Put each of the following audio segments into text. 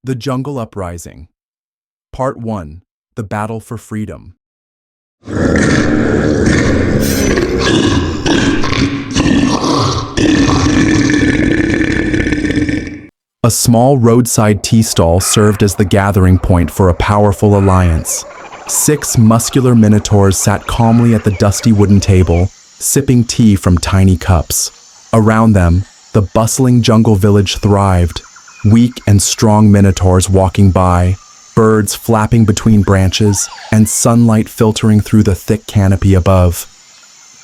The Jungle Uprising. Part 1. The Battle for Freedom. A small roadside tea stall served as the gathering point for a powerful alliance. 6 muscular minotaurs sat calmly at the dusty wooden table, sipping tea from tiny cups. Around them, the bustling jungle village thrived. Weak and strong minotaurs walking by, birds flapping between branches, and sunlight filtering through the thick canopy above.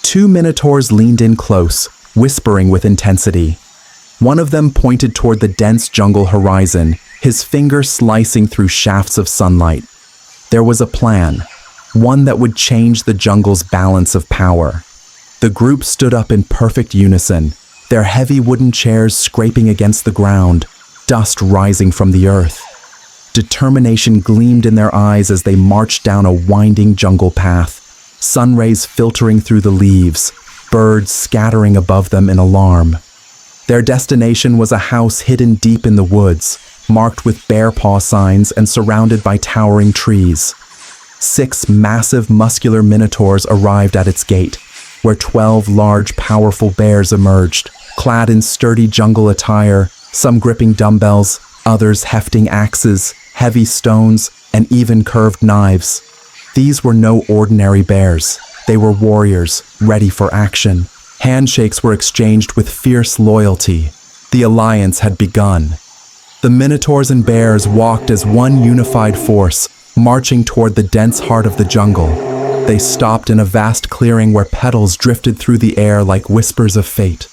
2 minotaurs leaned in close, whispering with intensity. One of them pointed toward the dense jungle horizon, his finger slicing through shafts of sunlight. There was a plan, one that would change the jungle's balance of power. The group stood up in perfect unison, their heavy wooden chairs scraping against the ground, dust rising from the earth. Determination gleamed in their eyes as they marched down a winding jungle path, sun rays filtering through the leaves, birds scattering above them in alarm. Their destination was a house hidden deep in the woods, marked with bear paw signs and surrounded by towering trees. 6 massive, muscular minotaurs arrived at its gate, where 12 large, powerful bears emerged, clad in sturdy jungle attire, some gripping dumbbells, others hefting axes, heavy stones, and even curved knives. These were no ordinary bears. They were warriors, ready for action. Handshakes were exchanged with fierce loyalty. The alliance had begun. The Minotaurs and Bears walked as one unified force, marching toward the dense heart of the jungle. They stopped in a vast clearing where petals drifted through the air like whispers of fate.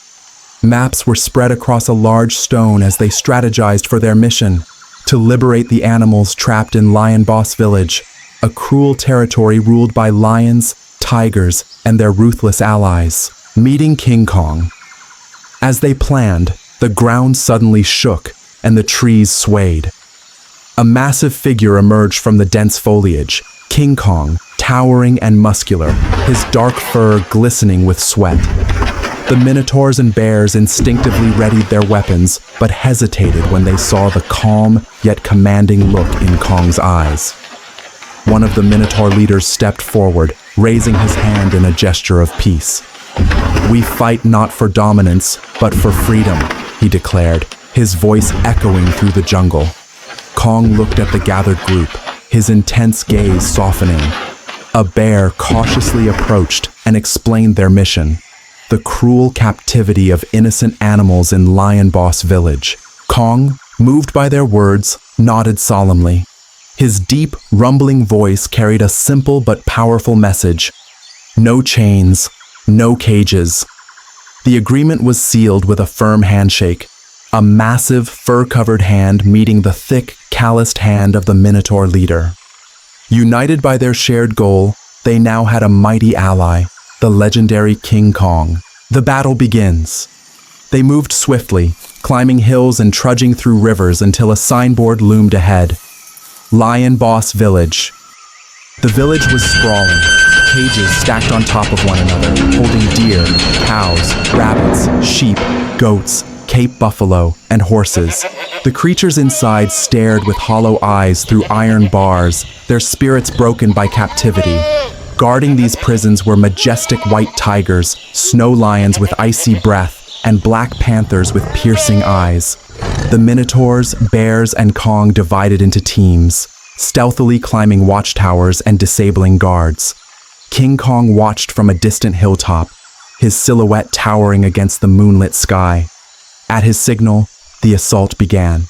Maps were spread across a large stone as they strategized for their mission, to liberate the animals trapped in Lion Boss Village, a cruel territory ruled by lions, tigers, and their ruthless allies. Meeting King Kong. As they planned, the ground suddenly shook and the trees swayed. A massive figure emerged from the dense foliage, King Kong, towering and muscular, his dark fur glistening with sweat. The Minotaurs and Bears instinctively readied their weapons, but hesitated when they saw the calm yet commanding look in Kong's eyes. One of the Minotaur leaders stepped forward, raising his hand in a gesture of peace. "We fight not for dominance, but for freedom," he declared, his voice echoing through the jungle. Kong looked at the gathered group, his intense gaze softening. A bear cautiously approached and explained their mission: the cruel captivity of innocent animals in Lion Boss Village. Kong, moved by their words, nodded solemnly. His deep, rumbling voice carried a simple but powerful message: no chains, no cages. The agreement was sealed with a firm handshake, a massive, fur-covered hand meeting the thick, calloused hand of the Minotaur leader. United by their shared goal, they now had a mighty ally, the legendary King Kong. The battle begins. They moved swiftly, climbing hills and trudging through rivers until a signboard loomed ahead. Lion Boss Village. The village was sprawling, cages stacked on top of one another, holding deer, cows, rabbits, sheep, goats, Cape buffalo, and horses. The creatures inside stared with hollow eyes through iron bars, their spirits broken by captivity. Guarding these prisons were majestic white tigers, snow lions with icy breath, and black panthers with piercing eyes. The Minotaurs, Bears, and Kong divided into teams, stealthily climbing watchtowers and disabling guards. King Kong watched from a distant hilltop, his silhouette towering against the moonlit sky. At his signal, the assault began.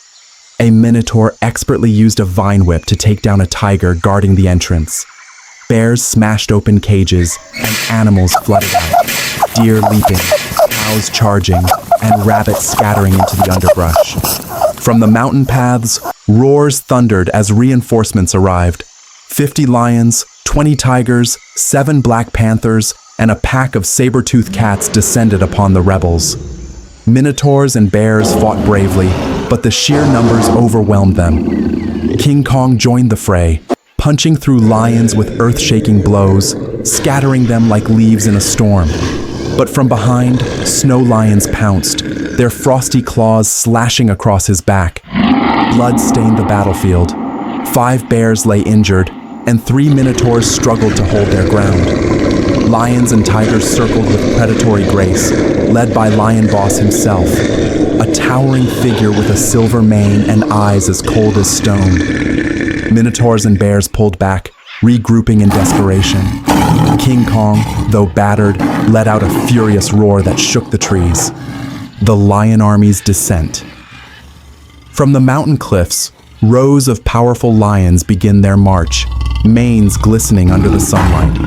A Minotaur expertly used a vine whip to take down a tiger guarding the entrance. Bears smashed open cages, and animals flooded out, deer leaping, cows charging, and rabbits scattering into the underbrush. From the mountain paths, roars thundered as reinforcements arrived. 50 lions, 20 tigers, 7 black panthers, and a pack of saber-toothed cats descended upon the rebels. Minotaurs and bears fought bravely, but the sheer numbers overwhelmed them. King Kong joined the fray, punching through lions with earth-shaking blows, scattering them like leaves in a storm. But from behind, snow lions pounced, their frosty claws slashing across his back. Blood stained the battlefield. 5 bears lay injured, and 3 minotaurs struggled to hold their ground. Lions and tigers circled with predatory grace, led by Lion Boss himself, a towering figure with a silver mane and eyes as cold as stone. Minotaurs and bears pulled back, regrouping in desperation. King Kong, though battered, let out a furious roar that shook the trees. The lion army's descent. From the mountain cliffs, rows of powerful lions begin their march, manes glistening under the sunlight.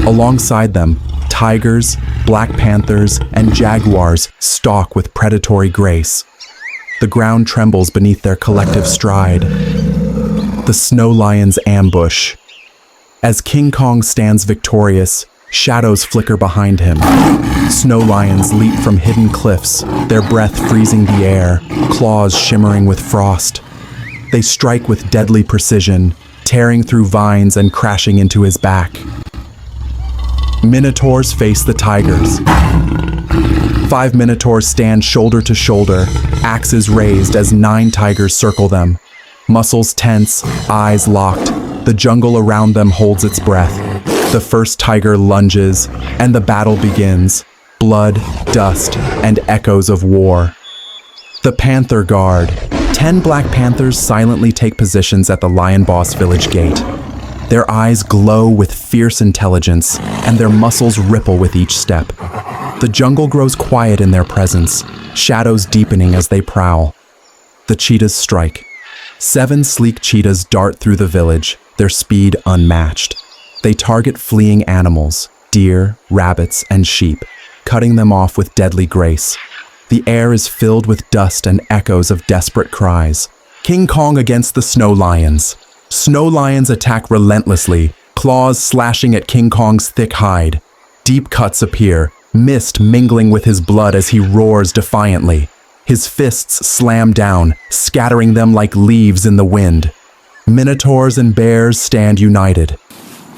Alongside them, tigers, black panthers, and jaguars stalk with predatory grace. The ground trembles beneath their collective stride. The snow lions ambush. As King Kong stands victorious, shadows flicker behind him. Snow lions leap from hidden cliffs, their breath freezing the air, claws shimmering with frost. They strike with deadly precision, tearing through vines and crashing into his back. Minotaurs face the tigers. 5 minotaurs stand shoulder to shoulder, axes raised as 9 tigers circle them. Muscles tense, eyes locked, the jungle around them holds its breath. The first tiger lunges, and the battle begins. Blood, dust, and echoes of war. The Panther Guard. 10 black panthers silently take positions at the Lion Boss village gate. Their eyes glow with fierce intelligence, and their muscles ripple with each step. The jungle grows quiet in their presence, shadows deepening as they prowl. The cheetahs strike. 7 sleek cheetahs dart through the village, their speed unmatched. They target fleeing animals, deer, rabbits, and sheep, cutting them off with deadly grace. The air is filled with dust and echoes of desperate cries. King Kong against the snow lions. Snow lions attack relentlessly, claws slashing at King Kong's thick hide. Deep cuts appear, mist mingling with his blood as he roars defiantly. His fists slam down, scattering them like leaves in the wind. Minotaurs and bears stand united.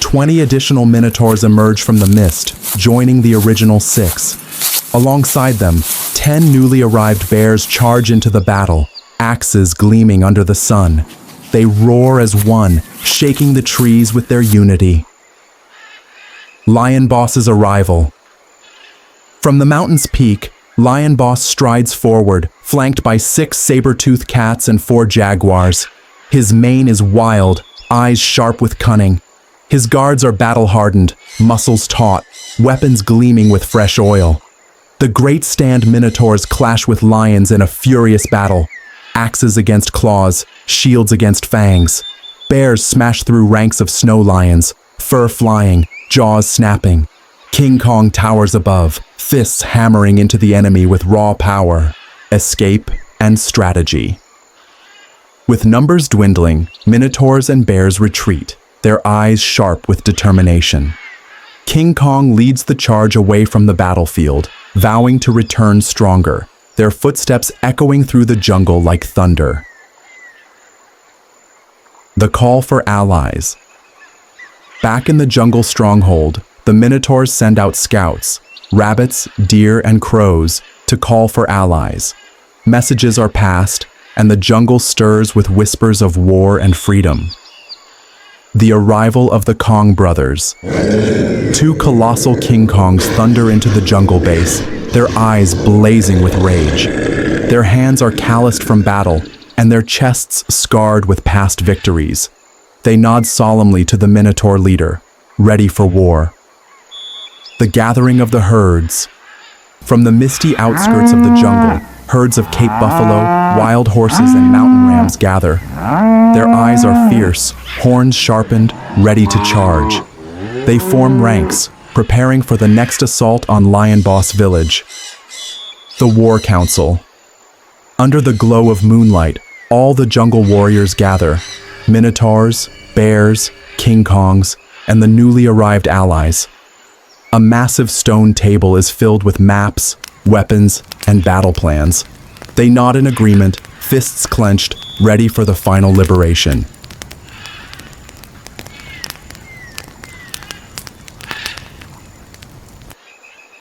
20 additional minotaurs emerge from the mist, joining the original 6. Alongside them, 10 newly arrived bears charge into the battle, axes gleaming under the sun. They roar as one, shaking the trees with their unity. Lion Boss's arrival. From the mountain's peak, Lion Boss strides forward, flanked by 6 saber-toothed cats and 4 jaguars. His mane is wild, eyes sharp with cunning. His guards are battle-hardened, muscles taut, weapons gleaming with fresh oil. The great stand minotaurs clash with lions in a furious battle. Axes against claws, shields against fangs. Bears smash through ranks of snow lions, fur flying, jaws snapping. King Kong towers above, fists hammering into the enemy with raw power, escape, and strategy. With numbers dwindling, minotaurs and bears retreat, their eyes sharp with determination. King Kong leads the charge away from the battlefield, vowing to return stronger, their footsteps echoing through the jungle like thunder. The call for allies. Back in the jungle stronghold, the Minotaurs send out scouts, rabbits, deer, and crows, to call for allies. Messages are passed, and the jungle stirs with whispers of war and freedom. The arrival of the Kong brothers. 2 colossal King Kongs thunder into the jungle base, their eyes blazing with rage. Their hands are calloused from battle, and their chests scarred with past victories. They nod solemnly to the Minotaur leader, ready for war. The gathering of the herds. From the misty outskirts of the jungle, herds of Cape buffalo, wild horses, and mountain rams gather. Their eyes are fierce, horns sharpened, ready to charge. They form ranks, preparing for the next assault on Lion Boss Village. The War Council. Under the glow of moonlight, all the jungle warriors gather. Minotaurs, bears, King Kongs, and the newly arrived allies. A massive stone table is filled with maps, weapons, and battle plans. They nod in agreement, fists clenched, ready for the final liberation.